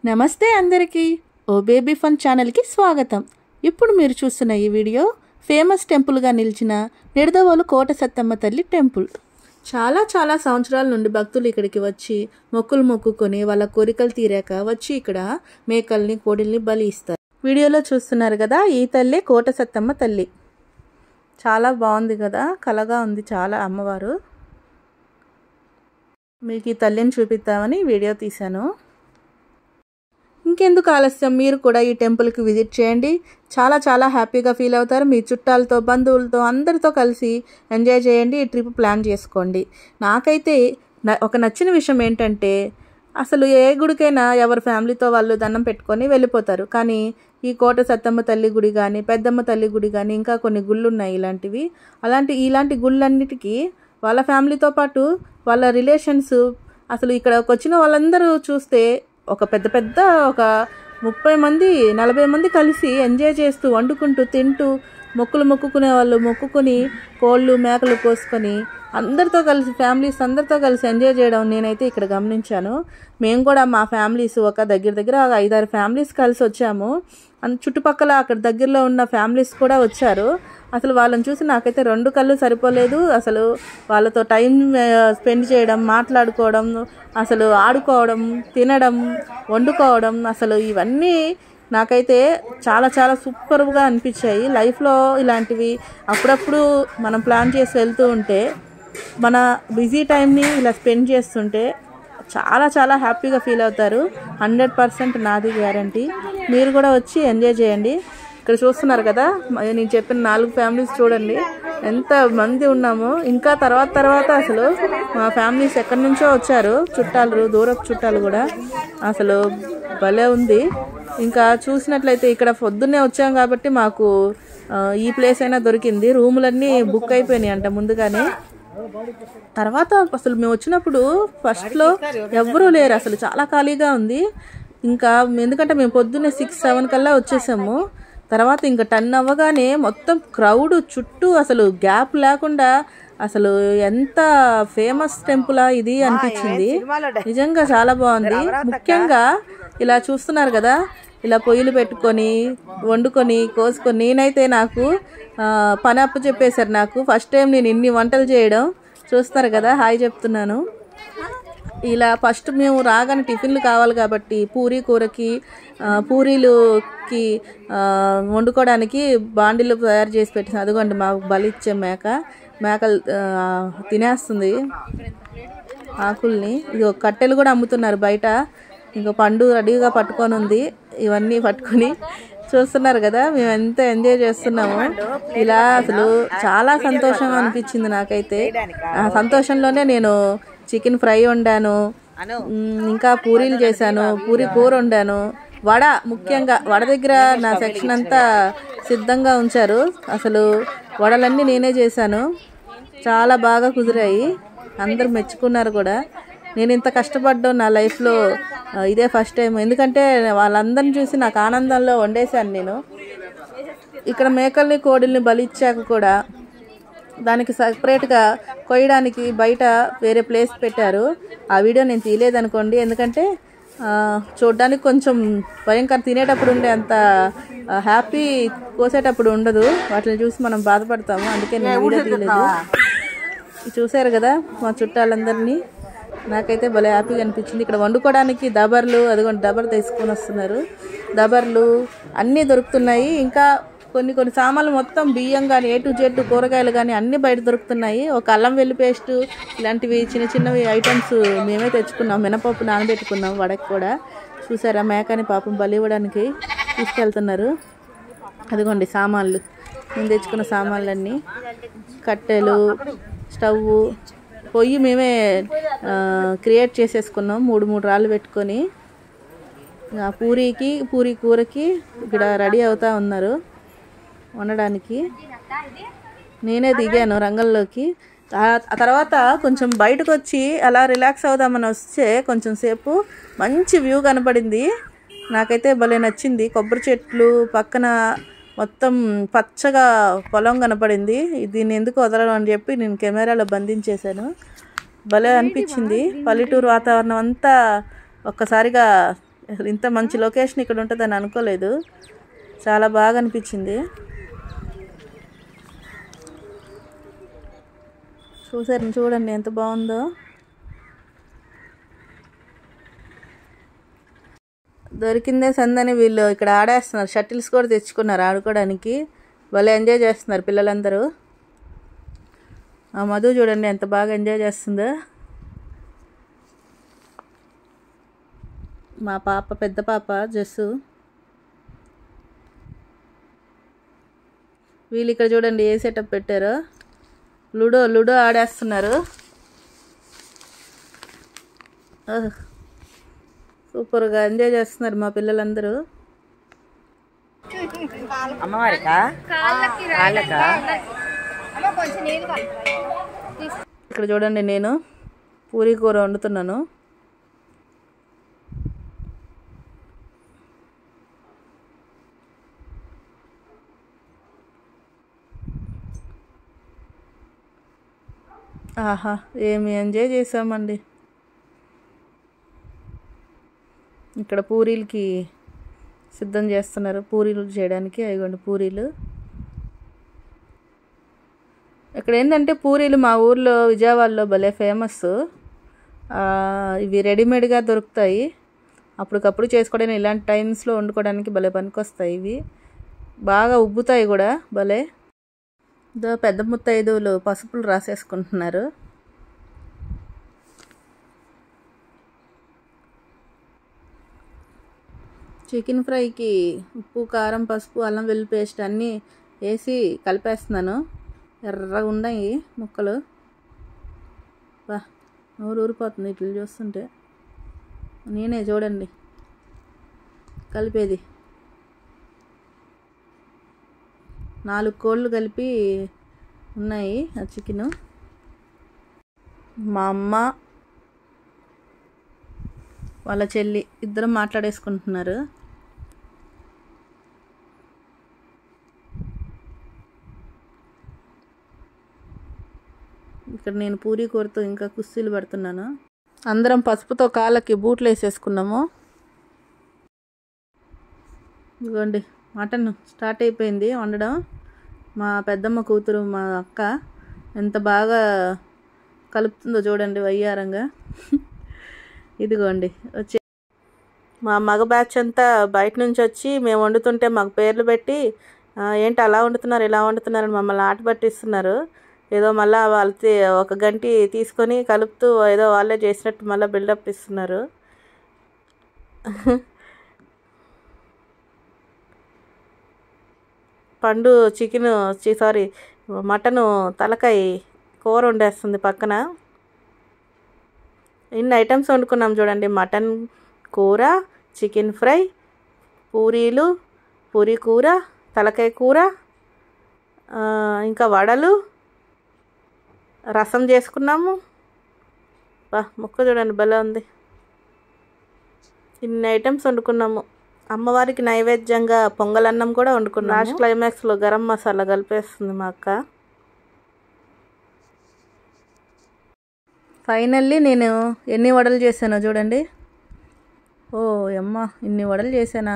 నమస్తే అందరికీ ఓ baby fun ఛానల్కి స్వాగతం. ఇప్పుడు మీరు చూస్తున్న ఈ వీడియో ఫేమస్ టెంపుల్గా నిలిచిన నిడదవోలు కోట సత్తమ్మ తల్లి టెంపుల్. చాలా సంవత్సరాల నుండి భక్తులు ఇక్కడికి వచ్చి మొక్కులు మొక్కుకొని వాళ్ళ కోరికలు తీరాక వచ్చి ఇక్కడ మేకల్ని కోడిల్ని బలి ఇస్తారు. వీడియోలో చూస్తున్నారు కదా, ఈ తల్లి కోట సత్తమ్మ తల్లి. చాలా బాగుంది కదా, కలగా ఉంది చాలా అమ్మవారు. మీకు ఈ తల్లిని చూపిద్దామని వీడియో తీశాను. ఇంకెందుకు ఆలస్యం, మీరు కూడా ఈ టెంపుల్కి విజిట్ చేయండి. చాలా హ్యాపీగా ఫీల్ అవుతారు. మీ చుట్టాలతో బంధువులతో అందరితో కలిసి ఎంజాయ్ చేయండి. ఈ ట్రిప్ ప్లాన్ చేసుకోండి. నాకైతే ఒక నచ్చిన విషయం ఏంటంటే, అసలు ఏ గుడికైనా ఎవరి ఫ్యామిలీతో వాళ్ళు దండం పెట్టుకొని వెళ్ళిపోతారు. కానీ ఈ కోట సత్తమ్మ తల్లి గుడి కానీ, పెద్దమ్మ తల్లి గుడి కానీ, ఇంకా కొన్ని గుళ్ళు ఉన్నాయి ఇలాంటివి. ఇలాంటి గుళ్ళన్నిటికీ వాళ్ళ ఫ్యామిలీతో పాటు వాళ్ళ రిలేషన్స్, అసలు ఇక్కడికి వచ్చిన వాళ్ళందరూ చూస్తే ఒక పెద్ద ఒక 30 మంది 40 మంది కలిసి ఎంజాయ్ చేస్తూ వండుకుంటూ తింటూ మొక్కులు మొక్కుకునే వాళ్ళు మొక్కుకొని కోళ్ళు మేకలు కోసుకొని అందరితో కలిసి ఫ్యామిలీస్ అందరితో కలిసి ఎంజాయ్ చేయడం నేనైతే ఇక్కడ గమనించాను. మేము కూడా మా ఫ్యామిలీస్ ఒక దగ్గర 5-6 ఫ్యామిలీస్ కలిసి వచ్చాము. చుట్టుపక్కల అక్కడ దగ్గరలో ఉన్న ఫ్యామిలీస్ కూడా వచ్చారు. అసలు వాళ్ళని చూసి నాకైతే 2 కళ్ళు సరిపోలేదు. అసలు వాళ్ళతో టైం స్పెండ్ చేయడం, మాట్లాడుకోవడం, అసలు ఆడుకోవడం, తినడం, వండుకోవడం, అసలు ఇవన్నీ నాకైతే చాలా సూపర్గా అనిపించాయి. లైఫ్లో ఇలాంటివి అప్పుడప్పుడు మనం ప్లాన్ చేసి వెళ్తూ ఉంటే, మన బిజీ టైంని ఇలా స్పెండ్ చేస్తుంటే చాలా హ్యాపీగా ఫీల్ అవుతారు. 100% నాది గ్యారంటీ. మీరు కూడా వచ్చి ఎంజాయ్ చేయండి. ఇక్కడ చూస్తున్నారు కదా, నేను చెప్పిన 4 ఫ్యామిలీస్ చూడండి ఎంత మంది ఉన్నామో. ఇంకా తర్వాత అసలు మా ఫ్యామిలీస్ ఎక్కడి నుంచో వచ్చారు, చుట్టాలు, దూరపు చుట్టాలు కూడా. అసలు భలే ఉంది. ఇంకా చూసినట్లయితే ఇక్కడ పొద్దున్నే వచ్చాం కాబట్టి మాకు ఈ ప్లేస్ అయినా దొరికింది. రూములన్నీ బుక్ అయిపోయినాయి అంట ముందుగానే. తర్వాత అసలు మేము వచ్చినప్పుడు ఫస్ట్లో ఎవ్వరూ లేరు, అసలు చాలా ఖాళీగా ఉంది. ఇంకా ఎందుకంటే మేము పొద్దున్నే 6-7 కల్లా వచ్చేసాము. తర్వాత ఇంకా 10 అవ్వగానే మొత్తం క్రౌడ్ చుట్టూ అసలు గ్యాప్ లేకుండా, అసలు ఎంత ఫేమస్ టెంపులా ఇది అనిపించింది. నిజంగా చాలా బాగుంది. ముఖ్యంగా ఇలా చూస్తున్నారు కదా, ఇలా పొయ్యిలు పెట్టుకొని వండుకొని కోసుకొని, నేనైతే నాకు పని అప్పు చెప్పేశారు. నాకు ఫస్ట్ టైం నేను ఇన్ని వంటలు చేయడం. చూస్తారు కదా, హాయ్ చెప్తున్నాను. ఇలా ఫస్ట్ మేము రాగానే టిఫిన్లు కావాలి కాబట్టి పూరీ కూరకి పూరీలుకి వండుకోవడానికి బాండీలు తయారు చేసి పెట్టాను. అదిగోండి మాకు బలి ఇచ్చే మేకలు తినేస్తుంది ఆకుల్ని. ఇది కట్టెలు కూడా అమ్ముతున్నారు బయట. ఇంకో పండు రెడీగా పట్టుకొని ఉంది. ఇవన్నీ పట్టుకొని చూస్తున్నారు కదా, మేము ఎంత ఎంజాయ్ చేస్తున్నాము. ఇలా అసలు చాలా సంతోషంగా అనిపించింది నాకైతే. ఆ సంతోషంలోనే నేను చికెన్ ఫ్రై వండాను, ఇంకా పూరీలు చేశాను, పూరీ కూర వండాను, ముఖ్యంగా వడ దగ్గర నా సెక్షన్ అంతా సిద్ధంగా ఉంచారు. అసలు వడలన్నీ నేనే చేశాను. చాలా బాగా కుదిరాయి, అందరూ మెచ్చుకున్నారు కూడా. నేను ఇంత కష్టపడ్డాను నా లైఫ్లో ఇదే ఫస్ట్ టైం. ఎందుకంటే వాళ్ళందరిని చూసి నాకు ఆనందంలో వండేశాను నేను. ఇక్కడ మేకల్ని కోడిల్ని బలిచ్చాక కూడా దానికి సపరేట్గా కొయ్యడానికి బయట వేరే ప్లేస్ పెట్టారు. ఆ వీడియో నేను తీయలేదనుకోండి, ఎందుకంటే చూడడానికి కొంచెం భయంకర, తినేటప్పుడు ఉండే అంత హ్యాపీ కోసేటప్పుడు ఉండదు. వాటిని చూసి మనం బాధపడతాము, అందుకే నేను వీడియో తీయలేదు. చూసారు కదా మా చుట్టాలందరినీ. నాకైతే భలే హ్యాపీగా అనిపించింది. ఇక్కడ వండుకోవడానికి దబర్లు, అదిగోండి దబర్ తీసుకొని వస్తున్నారు. దబర్లు అన్నీ దొరుకుతున్నాయి. ఇంకా కొన్ని సామాన్లు మొత్తం బియ్యం కానీ A to Z కూరగాయలు కానీ అన్నీ బయట దొరుకుతున్నాయి. ఒక అల్లం వెల్లి పేస్టు ఇలాంటివి చిన్నవి ఐటమ్స్ మేమే తెచ్చుకున్నాం. మినపప్పు నానబెట్టుకున్నాం వడకి కూడా. చూసారా, మేకని పాపం బలి ఇవ్వడానికి తీసుకెళ్తున్నారు. అదిగోండి సామాన్లు, మేము తెచ్చుకున్న సామాన్లన్నీ. కట్టెలు, స్టవ్, పొయ్యి మేమే క్రియేట్ చేసేసుకున్నాం. 3 రాళ్ళు పెట్టుకొని పూరీ కూరకి ఇక్కడ రెడీ అవుతా ఉన్నారు వండడానికి. నేనే దిగాను రంగంలోకి. ఆ తర్వాత కొంచెం బయటకు వచ్చి అలా రిలాక్స్ అవుదామని వస్తే కొంచెం సేపు మంచి వ్యూ కనపడింది. నాకైతే భలే నచ్చింది. కొబ్బరి చెట్లు పక్కన మొత్తం పచ్చగా పొలం కనపడింది. దీన్ని ఎందుకు వదలడం అని చెప్పి నేను కెమెరాలో బంధించేశాను. భలే అనిపించింది. పల్లెటూరు వాతావరణం అంతా ఒక్కసారిగా అసలు ఇంత మంచి లొకేషన్ ఇక్కడ ఉంటుందని అనుకోలేదు, చాలా బాగా అనిపించింది. చూడండి ఎంత బాగుందో. దొరికిందే సందని వీళ్ళు ఇక్కడ ఆడేస్తున్నారు. షటిల్స్ కూడా తెచ్చుకున్నారు ఆడుకోవడానికి. భలే ఎంజాయ్ చేస్తున్నారు పిల్లలందరూ. ఆ మధు చూడండి ఎంత బాగా ఎంజాయ్ చేస్తుందో. మా పాప, పెద్ద పాప జస్సు. వీళ్ళు ఇక్కడ చూడండి ఏ సెటప్ పెట్టారో. లూడో ఆడేస్తున్నారు. సూపర్గా ఎంజాయ్ చేస్తున్నారు మా పిల్లలందరూ. ఇక్కడ చూడండి నేను పూరీ కూర వండుతున్నాను. ఆహా, ఏమి ఎంజాయ్ చేసామండి. ఇక్కడ పూరీలకి సిద్ధం చేస్తున్నారు, పూరీలు చేయడానికి. అదిగోండి పూరీలు. ఇక్కడ ఏంటంటే పూరీలు మా ఊర్లో విజయవాడలో భలే ఫేమస్. ఇవి రెడీమేడ్గా దొరుకుతాయి. అప్పటికప్పుడు చేసుకోవడానికి, ఇలాంటి టైమ్స్లో వండుకోవడానికి భలే పనికొస్తాయి. ఇవి బాగా ఉబ్బుతాయి కూడా భలే. పెద్ద ముత్తైదువులు పసుపులు రాసేసుకుంటున్నారు. చికెన్ ఫ్రైకి ఉప్పు, కారం, పసుపు, అల్లం వెల్లుల్లి పేస్ట్ అన్నీ వేసి కలిపేస్తున్నాను. ఎర్రగా ఉన్నాయి ముక్కలు. బా, నోరు ఊరిపోతుంది ఇట్లా చూస్తుంటే. నేనే చూడండి కలిపేది. 4 కోళ్ళు కలిపి ఉన్నాయి ఆ చికెను. మా అమ్మ వాళ్ళ చెల్లి ఇద్దరం మాట్లాడేసుకుంటున్నారు. ఇక్కడ నేను పూరీ కూరతో ఇంకా కుస్తీలు పెడుతున్నాను. అందరం పసుపుతో కాళ్ళకి బూట్లు వేసేసుకున్నాము. ఇదిగోండి మటన్ స్టార్ట్ అయిపోయింది వండడం. మా పెద్దమ్మ కూతురు, మా అక్క ఎంత బాగా కలుపుతుందో చూడండి వయ్యారంగా. ఇదిగోండి వచ్చి మా మగ బ్యాచ్ అంతా బయట నుంచి వచ్చి మేము వండుతుంటే మాకు పేర్లు పెట్టి ఏంటి అలా వండుతున్నారు, ఇలా వండుతున్నారని మమ్మల్ని ఆట పట్టిస్తున్నారు. ఏదో మళ్ళీ వాళ్ళ ఒక గంటి తీసుకొని కలుపుతూ ఏదో వాళ్ళే చేసినట్టు మళ్ళీ బిల్డప్ ఇస్తున్నారు. పండు మటను తలకాయ కూర వండేస్తుంది పక్కన. ఇన్ని ఐటమ్స్ వండుకున్నాం చూడండి. మటన్ కూర, చికెన్ ఫ్రై, పూరీలు, పూరీ కూర, తలకాయ కూర, ఇంకా వడలు, రసం చేసుకున్నాము. ముక్క చూడండి భలే ఉంది. ఇన్ని ఐటమ్స్ వండుకున్నాము. అమ్మవారికి నైవేద్యంగా పొంగలన్నం కూడా వండుకున్నాము. లాస్ట్ క్లైమాక్స్లో గరం మసాలా కలిపేస్తుంది మా అక్క. ఫైనల్లీ నేను ఎన్ని వడలు చేశానో చూడండి. ఓ అమ్మ, ఇన్ని వడలు చేశానా.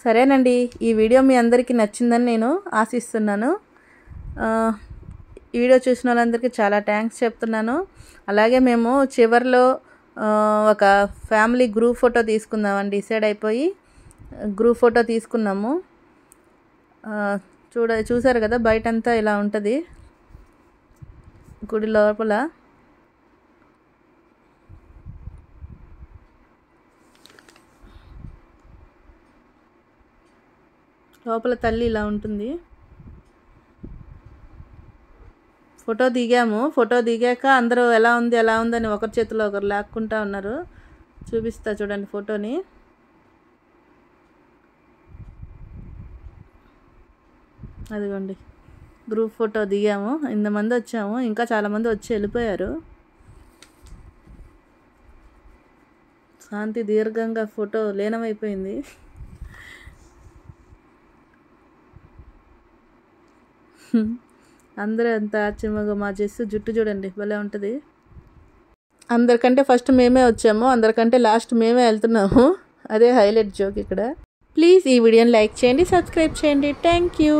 సరేనండి, ఈ వీడియో మీ అందరికీ నచ్చిందని నేను ఆశిస్తున్నాను. ఈ వీడియో చూసిన వాళ్ళందరికీ చాలా థ్యాంక్స్ చెప్తున్నాను. అలాగే మేము చివరిలో ఒక ఫ్యామిలీ గ్రూప్ ఫోటో తీసుకుందామని డిసైడ్ అయిపోయి గ్రూప్ ఫోటో తీసుకున్నాము. చూసారు కదా బయటంతా ఇలా ఉంటుంది గుడి లోపల. లోపల తల్లి ఇలా ఉంటుంది. ఫోటో దిగాము. ఫోటో దిగాక అందరూ ఎలా ఉందని ఒకరి చేతిలో ఒకరు లాక్కుంటా ఉన్నారు. చూపిస్తా చూడండి ఫోటోని. అదిగోండి గ్రూప్ ఫోటో దిగాము. ఇంతమంది వచ్చాము, ఇంకా చాలామంది వచ్చి వెళ్ళిపోయారు. శాంతి దీర్ఘంగా ఫోటో లీనమైపోయింది. అందరూ అంత ఆశ్చర్యంగా. మా జస్సు జుట్టు చూడండి భలే ఉంటుంది. అందరికంటే ఫస్ట్ మేమే వచ్చాము, అందరికంటే లాస్ట్ మేమే వెళ్తున్నాము. అదే హైలైట్ జోక్ ఇక్కడ. ప్లీజ్ ఈ వీడియోని లైక్ చేయండి, సబ్స్క్రైబ్ చేయండి. Thank you.